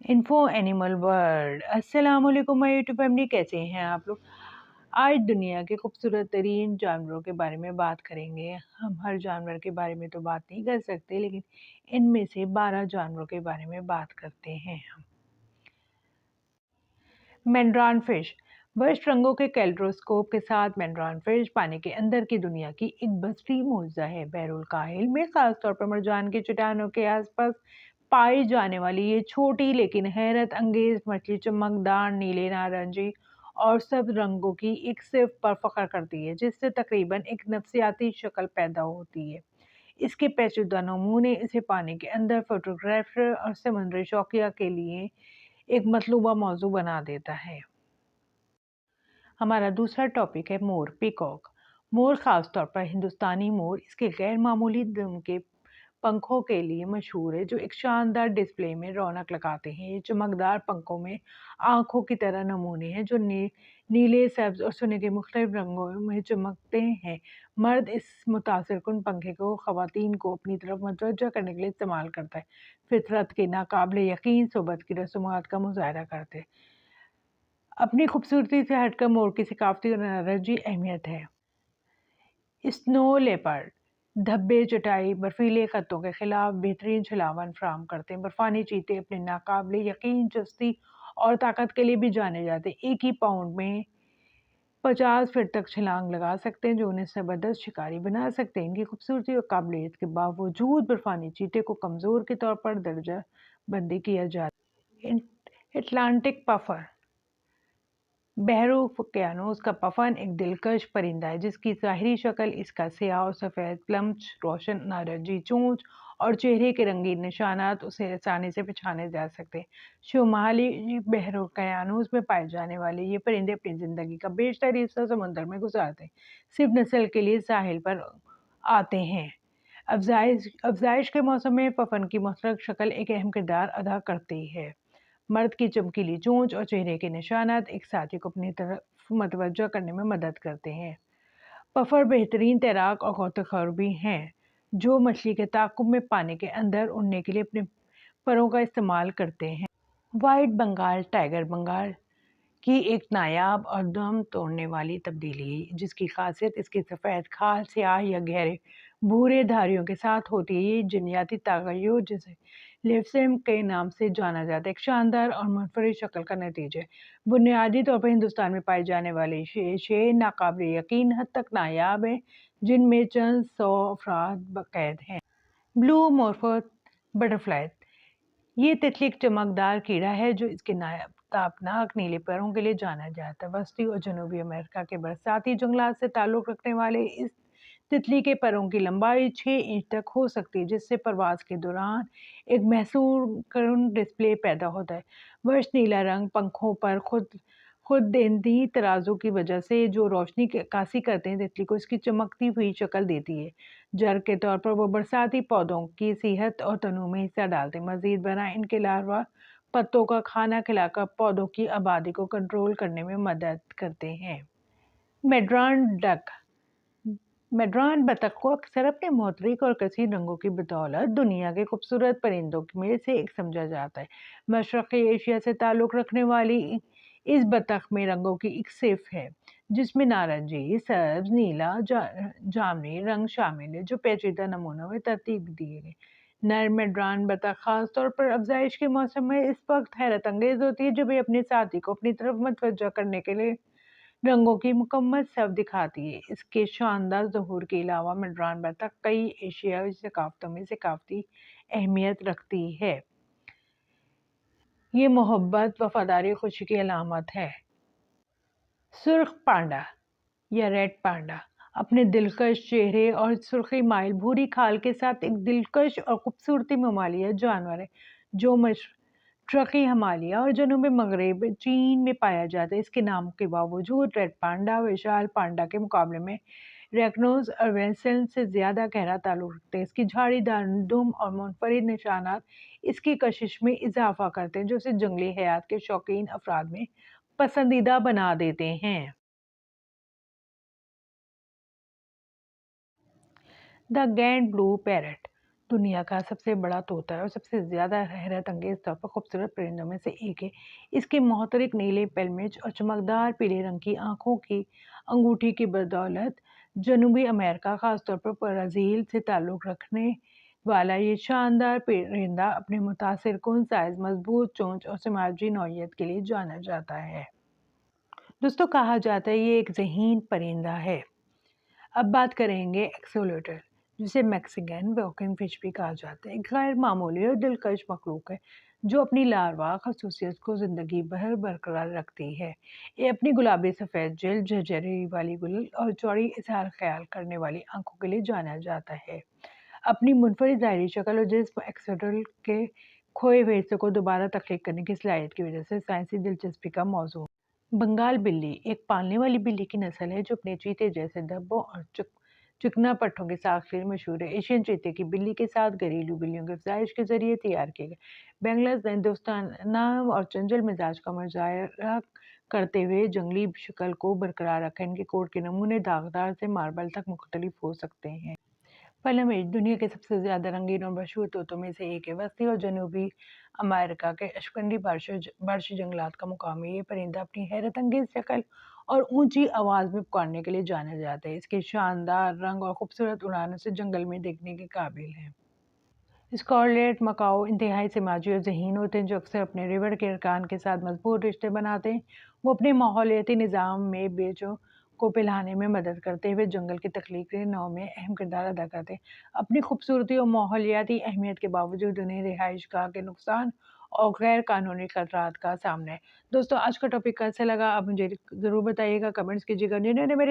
Info animal world. अस्सलाम वालेकुम my YouTube family, कैसे हैं आप लोग। आज दुनिया के खूबसूरत तरीन जानवरों के बारे में बात करेंगे। हम हर जानवर के बारे में तो बात नहीं कर सकते, लेकिन इनमें से 12 जानवरों के बारे में बात करते हैं हम। मैंड्रान फिश। वर्ष रंगों के कैल्ड्रोस्कोप के साथ मैंड्रान फिश पानी के अंदर की दुनिया की एक बसरी मौजूदा है। बहरुल काहिल में खासतौर पर मरजान की चट्टानों के आसपास पाई जाने वाली ये छोटी लेकिन हैरत अंगेज मछली चमकदार नीले, नारंगी और सब रंगों की एक सिर्फ पर फख्र करती है, जिससे तकरीबन एक नफसियाती शक्ल पैदा होती है। इसके पेचीदा नमूने इसे पानी के अंदर फोटोग्राफर और समुद्री शौकिया के लिए एक मतलूबा मौजू बना देता है। हमारा दूसरा टॉपिक है मोर, पीकॉक। मोर खासतौर पर हिंदुस्तानी मोर इसके गैर मामूली दुम के पंखों के लिए मशहूर है, जो एक शानदार डिस्प्ले में रौनक लगाते हैं। ये चमकदार पंखों में आंखों की तरह नमूने हैं जो नीले, सब्ज और सुनहरे मुख्तलिफ रंगों में चमकते हैं। मर्द इस मुतासिर कुन पंखे को खवातीन को अपनी तरफ मतवज्जा करने के लिए इस्तेमाल करता है। फितरत के नाकाबिले यकीन सोबत की रसूमात का मुजाहरा करते हैं। अपनी खूबसूरती से हटकर मोर की सकाफती और नारंगी अहमियत है। स्नो लेपर्ड धब्बे, चटाई, बर्फीले खत्तों के खिलाफ बेहतरीन छलावन फराहम करते हैं। बर्फानी चीते अपने नाकाबिले यकीन चुस्ती और ताकत के लिए भी जाने जाते हैं। एक ही पाउंड में 50 फीट तक छलांग लगा सकते हैं, जो उन्हें जबरदस्त शिकारी बना सकते हैं। इनकी खूबसूरती और काबिलियत के बावजूद बर्फानी चीते को कमज़ोर के तौर पर दर्जा बंदी किया जाता है। Atlantic puffer. बहरोक़यानोस का पफन एक दिलकश परिंदा है, जिसकी ज़ाहिरी शक्ल इसका स्याह और सफ़ेद प्लम्ज, रोशन नारंगी चोंच और चेहरे के रंगीन निशानात उसे आसानी से पहचाने जा सकते हैं। शुमाली बहरोक़यानोस में पाए जाने वाले ये परिंदे अपनी ज़िंदगी का बेशतर हिस्सा समुद्र में गुजारते हैं, सिर्फ नस्ल के लिए साहिल पर आते हैं। अफजाइश के मौसम में पफन की मुख्तलिफ शक्ल एक अहम किरदार अदा करती है। मर्द की चमकीली चोंच और चेहरे के निशानात एक साथी को अपनी तरफ मतवज्जा करने में मदद करते हैं। पफर बेहतरीन तैराक और गौताखोर भी हैं, जो मछली के ताक़ुब में पानी के अंदर उड़ने के लिए अपने परों का इस्तेमाल करते हैं। वाइट बंगाल टाइगर बंगाल की एक नायाब और दम तोड़ने वाली तब्दीली, जिसकी खासियत इसके सफ़ेद खाल स्याह या गहरे भूरे धारियों के साथ होती है। ये जन्याती तग़य्युर, जिसे लेप्सिम के नाम से जाना जाता है, एक शानदार और मुनफरिद शक्ल का नतीजा है। बुनियादी तौर पर हिंदुस्तान में पाए जाने वाले ये शेर नाकाबिले यकीन हद तक नायाब हैं, जिनमें चंद सौ अफराद कैद हैं। Blue मोर्फो butterfly. ये तितली एक चमकदार कीड़ा है जो इसके तापनाक नीले पैरों के लिए जाना जाता है। वस्ती और जनूबी अमेरिका के बरसाती जंगलात से ताल्लुक़ रखने वाले इस तितली के पैरों की लंबाई 6 इंच तक हो सकती है, जिससे परवास के दौरान एक महसूर डिस्प्ले पैदा होता है। वर्ष नीला रंग पंखों पर खुददेंदी तराजू की वजह से जो रोशनी की अक्कासी करते हैं, तितली को इसकी चमकती हुई शक्ल देती है। जड़ के तौर पर वो बरसाती पौधों की सेहत और तनू में हिस्सा डालते हैं। मजीद बरआं इनके लार्वा पत्तों का खाना खिलाकर पौधों की आबादी को कंट्रोल करने में मदद करते हैं। मैड्रान डक। मैड्रान बतख को अक्सर अपने मुतरिक और कसीर रंगों की बदौलत दुनिया के खूबसूरत परिंदों में से एक समझा जाता है। मशरक़ी एशिया से ताल्लुक़ रखने वाली इस बतख में रंगों की एक सिर्फ है, जिसमें नारंगी, सब्ज, नीला, जामनी रंग शामिल है, जो पेचीदा नमूनों में तरतीब दिए गए। नर मैड्रान बतख खासतौर पर अफजाइश के मौसम में इस वक्त हैरत अंगेज होती है, जब ये अपने साथी को अपनी तरफ मतवज्जा करने के लिए रंगों की मुकम्मल सफ दिखाती है। इसके शानदार ज़हूर के अलावा मैड्रान बतख कई एशियाई सकाफ़तों में सकाफ़ती अहमियत रखती है। ये मोहब्बत, वफादारी, खुशी की अलामत है। सुर्ख पांडा या रेड पांडा अपने दिलकश चेहरे और सुर्खी माइल भूरी खाल के साथ एक दिलकश और खूबसूरती ममालिया जानवर है, जो मशरक़ी हिमालय और जनूबी मगरब चीन में पाया जाता है। इसके नाम के बावजूद रेड पांडा विशाल पांडा के मुकाबले में रैक्नोज अर्वेंसन से ज़्यादा गहरा ताल्लुक़ रखते हैं। इसकी झाड़ीदार दुम और मुनफरिद निशानात इसकी कशिश में इजाफा करते हैं, जो इसे जंगली हयात के शौकीन अफराद में पसंदीदा बना देते हैं। The grand blue parrot. दुनिया का सबसे बड़ा तोता है और सबसे ज़्यादा हैरत अंगेज़ तौर पर खूबसूरत परिंदों में से एक है। इसके मुख्तलिफ नीले पेलमेज और चमकदार पीले रंग की आँखों की अंगूठी की बदौलत जनूबी अमेरिका, ख़ासतौर पर ब्राज़ील से ताल्लुक़ रखने वाला ये शानदार परिंदा अपने मुतासिरकुन साइज़, मज़बूत चोंच और समाजी नौइयत के लिए जाना जाता है। दोस्तों, कहा जाता है ये एक ज़हीन परिंदा है। अब बात करेंगे एक्सोलेटल, जिसे मैक्सिकन वॉकिंग फिश भी कहा जाता है। एक गैर मामूली और दिलकश मखलूक है जो अपनी लार्वा खसूसियत को ज़िंदगी भर बरकरार रखती है। ये अपनी गुलाबी सफ़ेद जेल, झरझरी वाली गुल और चौड़ी इज़हार ख्याल करने वाली आंखों के लिए जाना जाता है। अपनी मुनफरिद ज़ाहिरी शक्ल और जिस्म एक्सोलेटल के खोए हुए हिस्सों को दोबारा तख्लीक करने की सलाहियत की वजह से साइंसी दिलचस्पी का मौजू। बंगाल बिल्ली एक पालने वाली बिल्ली की नस्ल है जो अपने चीते जैसे धब्बों और चिकना पट्टों के साथ के लिए मशहूर है। एशियन चीते की बिल्ली के साथ घरेलू बिल्लियों की अफजाइश के जरिए तैयार किए गए बेंगल्स दोस्ताना और चंचल मिजाज का मुजाहरा करते हुए जंगली शक्ल को बरकरार रखा। इनके कोट के नमूने दागदार से मार्बल तक मुख्तलिफ हो सकते हैं। पलमेज दुनिया के सबसे ज़्यादा रंगीन और मशहूर तोतों में से एक है। वस्ती और जनूबी अमेरिका के अशकंडी बारशी जंगलात का मुकाम है। ये परिंदा अपनी हैरत अंगेज शक्ल और ऊंची आवाज़ में पुकारने के लिए जाना जाता है। इसके शानदार रंग और खूबसूरत उड़ानों से जंगल में देखने के काबिल है। स्कारलेट मकाओ इंतहाई समाजी और ज़हीन होते हैं जो अक्सर अपने रिवर के अरकान के साथ मजबूत रिश्ते बनाते हैं। वो अपने माहौलियाती निज़ाम में बेचों को पिलाने में मदद करते हुए जंगल की तख्लीकी नौ में अहम किरदार अदा करते हैं। अपनी खूबसूरती और माहौलियाती अहमियत के बावजूद उन्हें रिहाइश गाह के नुकसान और गैर कानूनी खतरात का सामना है। दोस्तों, आज का टॉपिक कैसा लगा आप मुझे ज़रूर बताइएगा, कमेंट्स कीजिएगा। जिन्होंने मेरे